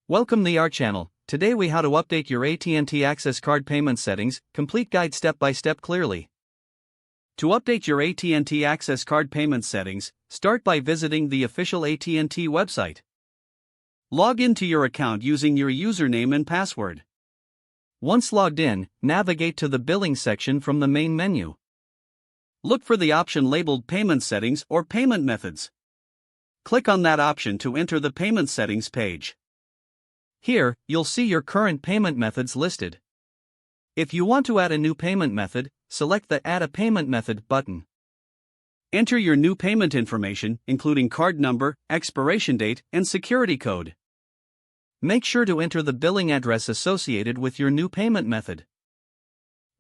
Welcome to our channel. Today we how to update your AT&T Access Card payment settings, complete guide step by step clearly. To update your AT&T Access Card payment settings, start by visiting the official AT&T website. Log into your account using your username and password. Once logged in, navigate to the billing section from the main menu. Look for the option labeled Payment Settings or Payment Methods. Click on that option to enter the payment settings page. Here, you'll see your current payment methods listed. If you want to add a new payment method, select the Add a Payment Method button. Enter your new payment information, including card number, expiration date, and security code. Make sure to enter the billing address associated with your new payment method.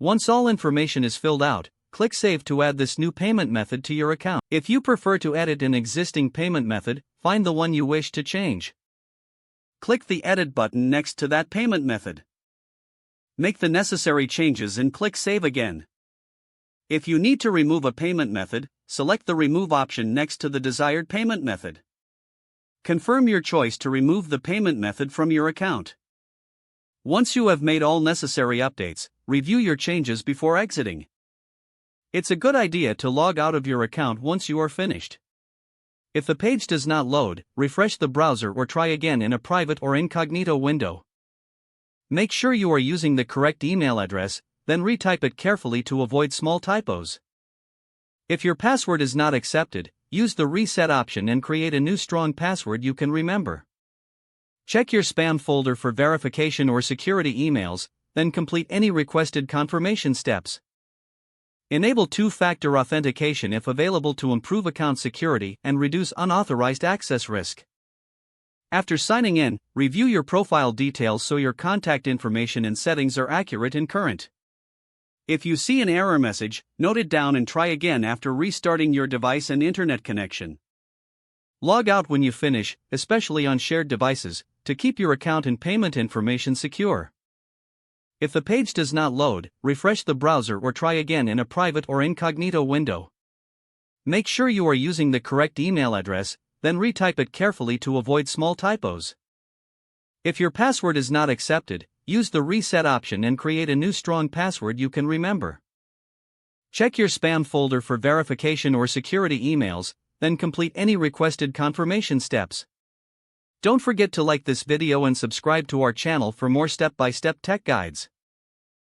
Once all information is filled out, click Save to add this new payment method to your account. If you prefer to edit an existing payment method, find the one you wish to change. Click the Edit button next to that payment method. Make the necessary changes and click Save again. If you need to remove a payment method, select the Remove option next to the desired payment method. Confirm your choice to remove the payment method from your account. Once you have made all necessary updates, review your changes before exiting. It's a good idea to log out of your account once you are finished. If the page does not load, refresh the browser or try again in a private or incognito window. Make sure you are using the correct email address, then retype it carefully to avoid small typos. If your password is not accepted, use the Reset option and create a new strong password you can remember. Check your spam folder for verification or security emails, then complete any requested confirmation steps. Enable two-factor authentication if available to improve account security and reduce unauthorized access risk. After signing in, review your profile details so your contact information and settings are accurate and current. If you see an error message, note it down and try again after restarting your device and internet connection. Log out when you finish, especially on shared devices, to keep your account and payment information secure. If the page does not load, refresh the browser or try again in a private or incognito window. Make sure you are using the correct email address, then retype it carefully to avoid small typos. If your password is not accepted, use the Reset option and create a new strong password you can remember. Check your spam folder for verification or security emails, then complete any requested confirmation steps. Don't forget to like this video and subscribe to our channel for more step-by-step tech guides.